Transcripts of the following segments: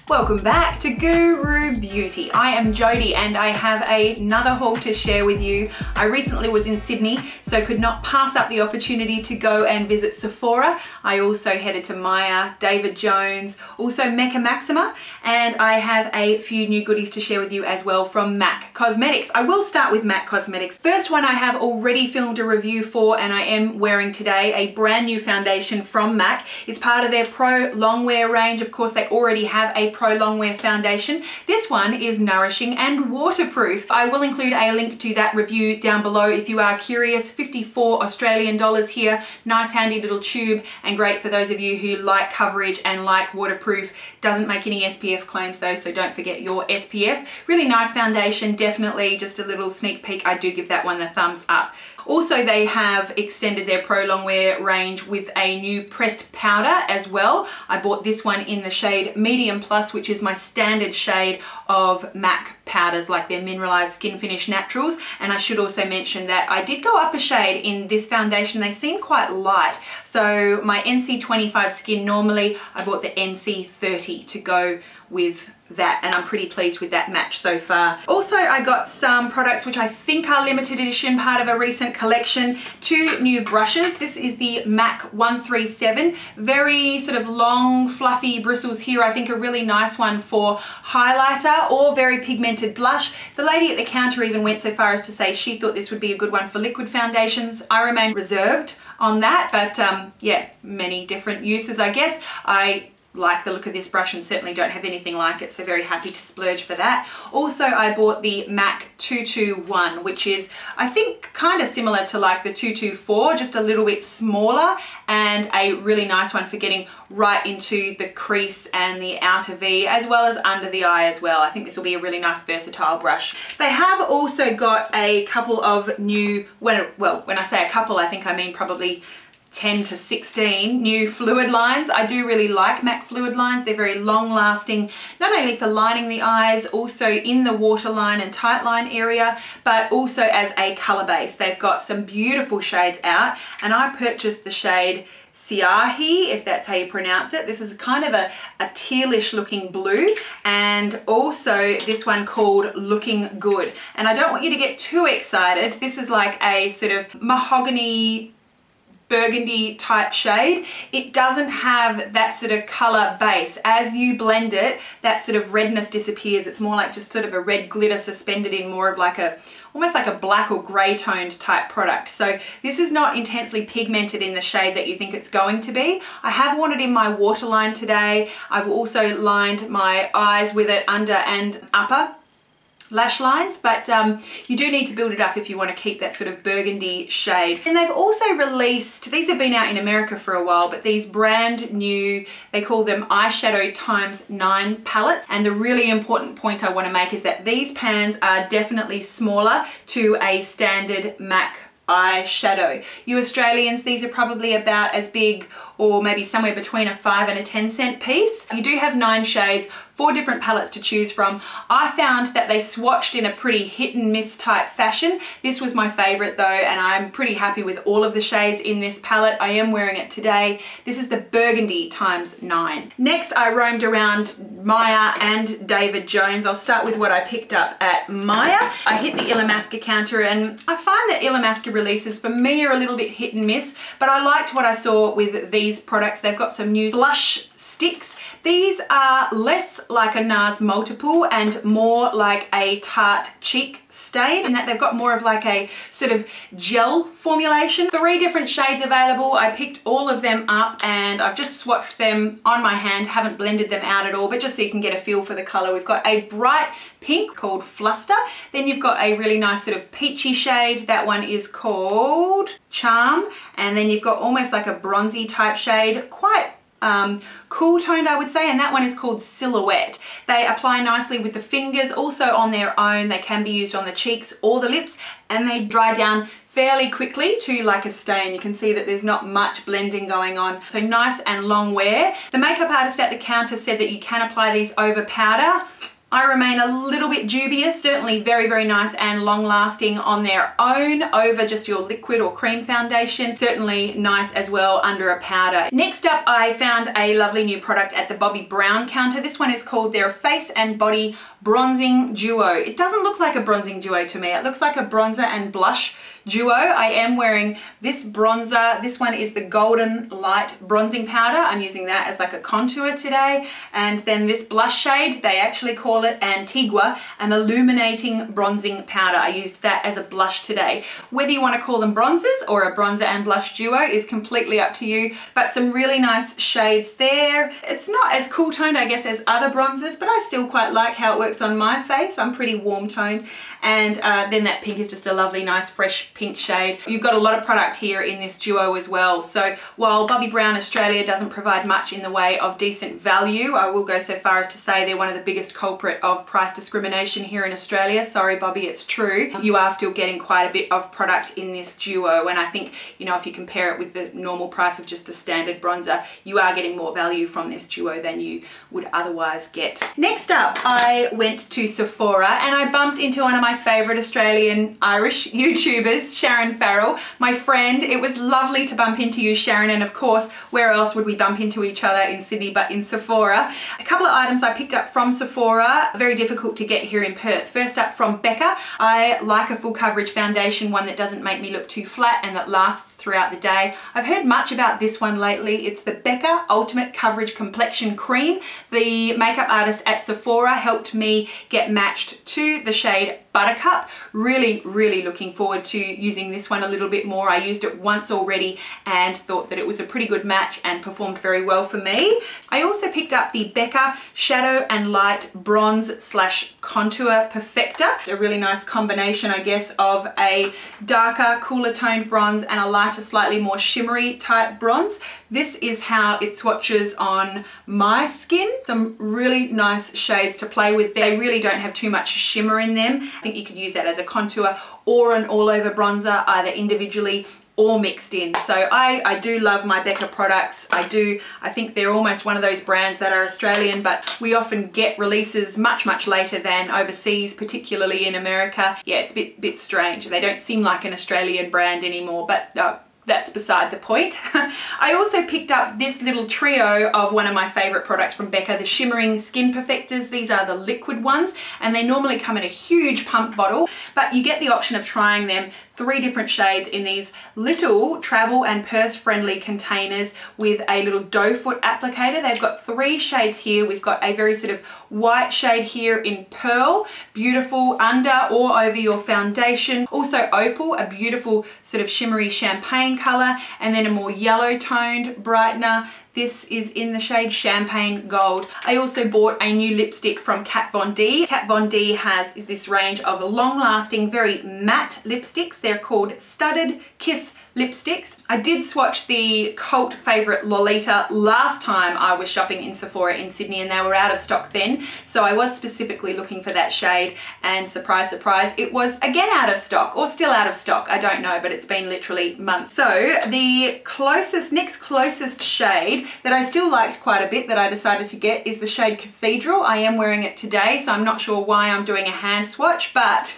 Welcome back to Guru Beauty. I am Jodie and I have another haul to share with you. I recently was in Sydney, so could not pass up the opportunity to go and visit Sephora. I also headed to Maya, David Jones, also Mecca Maxima, and I have a few new goodies to share with you as well from M.A.C Cosmetics. I will start with M.A.C Cosmetics. First one I have already filmed a review for, and I am wearing today a brand new foundation from M.A.C. It's part of their Pro Longwear range. Of course, they already have a Pro Longwear foundation. This one is nourishing and waterproof. I will include a link to that review down below if you are curious. 54 Australian dollars here. Nice handy little tube and great for those of you who like coverage and like waterproof. Doesn't make any SPF claims though, so don't forget your SPF. Really nice foundation, definitely just a little sneak peek. I do give that one the thumbs up. Also, they have extended their Pro Longwear range with a new pressed powder as well. I bought this one in the shade Medium Plus, which is my standard shade of M.A.C powders, like their mineralized skin finish naturals. And I should also mention that I did go up a shade in this foundation. They seem quite light. So my NC25 skin normally, I bought the NC30 to go with that, and I'm pretty pleased with that match so far. Also, I got some products which I think are limited edition, part of a recent collection. Two new brushes. This is the M.A.C 137. Very sort of long, fluffy bristles here. I think a really nice one for highlighter or very pigmented blush. The lady at the counter even went so far as to say she thought this would be a good one for liquid foundations. I remain reserved on that, but yeah, many different uses, I guess. I like the look of this brush and certainly don't have anything like it, so very happy to splurge for that. Also, I bought the M.A.C 221, which is, I think, kind of similar to like the 224, just a little bit smaller, and a really nice one for getting right into the crease and the outer V, as well as under the eye as well. I think this will be a really nice versatile brush. They have also got a couple of new, when I say a couple, I think I mean probably 10 to 16 new fluid lines. I do really like M.A.C fluid lines. They're very long lasting, not only for lining the eyes, also in the waterline and tight line area, but also as a color base. They've got some beautiful shades out, and I purchased the shade Siahi, if that's how you pronounce it. This is kind of a tealish looking blue, and also this one called Looking Good. And I don't want you to get too excited. This is like a sort of mahogany burgundy type shade. It doesn't have that sort of color base. As you blend it, that sort of redness disappears. It's more like just sort of a red glitter suspended in more of like a, almost like a black or gray toned type product. So this is not intensely pigmented in the shade that you think it's going to be. I have worn it in my waterline today. I've also lined my eyes with it, under and upper lash lines, but you do need to build it up if you want to keep that sort of burgundy shade. And they've also released, these have been out in America for a while, but these brand new, they call them Eyeshadow ×9 palettes. And the really important point I want to make is that these pans are definitely smaller to a standard M.A.C eyeshadow. You Australians, these are probably about as big, or maybe somewhere between a 5 and a 10 cent piece. You do have 9 shades, 4 different palettes to choose from. I found that they swatched in a pretty hit and miss type fashion. This was my favorite though, and I'm pretty happy with all of the shades in this palette. I am wearing it today. This is the Burgundy ×9. Next, I roamed around Maya and David Jones. I'll start with what I picked up at Maya. I hit the Illamasqua counter, and I find that Illamasqua releases for me are a little bit hit and miss, but I liked what I saw with these products. They've got some new blush sticks. These are less like a NARS multiple and more like a Tarte cheek stain, in that they've got more of like a sort of gel formulation. 3 different shades available. I picked all of them up and I've just swatched them on my hand, haven't blended them out at all, but just so you can get a feel for the color. We've got a bright pink called Fluster. Then you've got a really nice sort of peachy shade. That one is called Charm. And then you've got almost like a bronzy type shade, quite cool toned I would say, and that one is called Silhouette. They apply nicely with the fingers, also on their own. They can be used on the cheeks or the lips, and they dry down fairly quickly to like a stain. You can see that there's not much blending going on. So nice and long wear. The makeup artist at the counter said that you can apply these over powder. I remain a little bit dubious, certainly very, very nice and long lasting on their own over just your liquid or cream foundation. Certainly nice as well under a powder. Next up, I found a lovely new product at the Bobbi Brown counter. This one is called their Face and Body Bronzing Duo. It doesn't look like a bronzing duo to me. It looks like a bronzer and blush duo. I am wearing this bronzer. This one is the Golden Light Bronzing Powder. I'm using that as like a contour today. And then this blush shade, they actually call it Antigua, an illuminating bronzing powder. I used that as a blush today. Whether you want to call them bronzers or a bronzer and blush duo is completely up to you, but some really nice shades there. It's not as cool toned, I guess, as other bronzers, but I still quite like how it works on my face. I'm pretty warm toned. And then that pink is just a lovely, nice, fresh pink shade. You've got a lot of product here in this duo as well. So while Bobbi Brown Australia doesn't provide much in the way of decent value, I will go so far as to say they're one of the biggest culprit of price discrimination here in Australia. Sorry, Bobbi, it's true. You are still getting quite a bit of product in this duo. And I think, you know, if you compare it with the normal price of just a standard bronzer, you are getting more value from this duo than you would otherwise get. Next up, I went to Sephora and I bumped into one of my favorite Australian Irish YouTubers, Sharon Farrell, my friend. It was lovely to bump into you, Sharon, and of course, where else would we bump into each other in Sydney but in Sephora? A couple of items I picked up from Sephora, very difficult to get here in Perth. First up, from Becca, I like a full coverage foundation, one that doesn't make me look too flat and that lasts throughout the day. I've heard much about this one lately. It's the Becca Ultimate Coverage Complexion Cream. The makeup artist at Sephora helped me get matched to the shade Buttercup. Really, really looking forward to using this one a little bit more. I used it once already and thought that it was a pretty good match and performed very well for me. I also picked up the Becca Shadow and Light Bronze / Contour Perfector. A really nice combination, I guess, of a darker, cooler toned bronze and a lighter, slightly more shimmery type bronze. This is how it swatches on my skin. Some really nice shades to play with. They really don't have too much shimmer in them. I think you could use that as a contour or an all over bronzer, either individually or mixed in. So I do love my Becca products. I think they're almost one of those brands that are Australian, but we often get releases much, much later than overseas, particularly in America. Yeah, it's a bit strange. They don't seem like an Australian brand anymore, but that's beside the point. I also picked up this little trio of one of my favorite products from Becca, the Shimmering Skin Perfectors. These are the liquid ones, and they normally come in a huge pump bottle, but you get the option of trying them 3 different shades in these little travel and purse friendly containers with a little doe foot applicator. They've got 3 shades here. We've got a very sort of white shade here in Pearl, beautiful under or over your foundation. Also Opal, a beautiful sort of shimmery champagne color, and then a more yellow toned brightener. This is in the shade Champagne Gold. I also bought a new lipstick from Kat Von D. Kat Von D has this range of long-lasting, very matte lipsticks. They're called Studded Kiss lipsticks. I did swatch the cult favorite Lolita last time I was shopping in Sephora in Sydney, and they were out of stock then. So I was specifically looking for that shade, and surprise, surprise, it was again out of stock, or still out of stock. I don't know, but it's been literally months. So the next closest shade that I still liked quite a bit that I decided to get is the shade Cathedral. I am wearing it today, so I'm not sure why I'm doing a hand swatch, but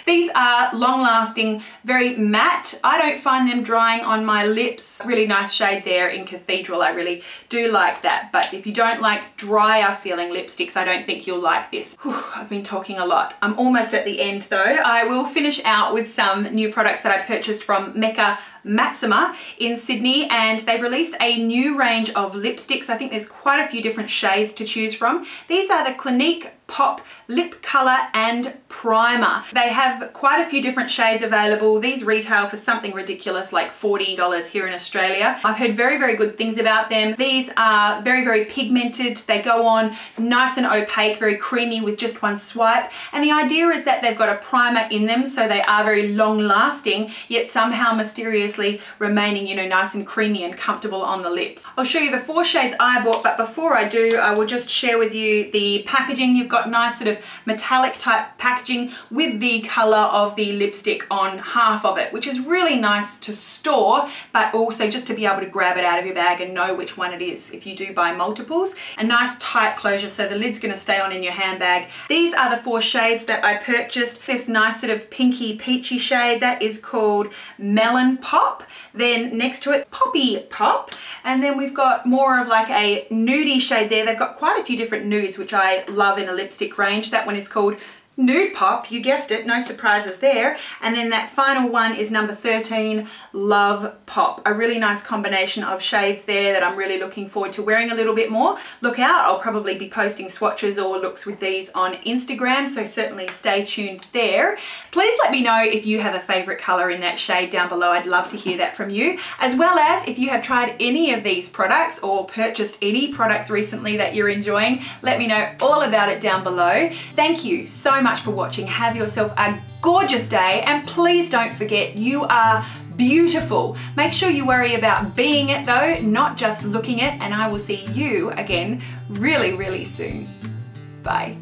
these are long lasting, very matte. I don't find them drying on my lips. Really nice shade there in Cathedral. I really do like that, but if you don't like drier feeling lipsticks, I don't think you'll like this. Whew, I've been talking a lot. I'm almost at the end though. I will finish out with some new products that I purchased from Mecca Maxima in Sydney, and they've released a new range of lipsticks. I think there's quite a few different shades to choose from. These are the Clinique Pop Lip Color and Primer. They have quite a few different shades available. These retail for something ridiculous like $40 here in Australia. I've heard very, very good things about them. These are very, very pigmented. They go on nice and opaque, very creamy with just one swipe. And the idea is that they've got a primer in them, so they are very long lasting, yet somehow mysterious obviously remaining, you know, nice and creamy and comfortable on the lips. I'll show you the 4 shades I bought, but before I do, I will just share with you the packaging. You've got nice sort of metallic type packaging with the color of the lipstick on half of it, which is really nice to store, but also just to be able to grab it out of your bag and know which one it is if you do buy multiples. A nice tight closure, so the lid's going to stay on in your handbag. These are the 4 shades that I purchased. This nice sort of pinky peachy shade, that is called Melon Pop. Then next to it, Poppy Pop. And then we've got more of like a nudie shade there. They've got quite a few different nudes, which I love in a lipstick range. That one is called Nude Pop, you guessed it, no surprises there. And then that final one is number 13, Love Pop. A really nice combination of shades there that I'm really looking forward to wearing a little bit more. Look out, I'll probably be posting swatches or looks with these on Instagram, so certainly stay tuned there. Please let me know if you have a favorite color in that shade down below. I'd love to hear that from you, as well as if you have tried any of these products or purchased any products recently that you're enjoying. Let me know all about it down below. Thank you so much for watching. Have yourself a gorgeous day, and please don't forget, you are beautiful. Make sure you worry about being it though, not just looking it, and I will see you again really, really soon. Bye.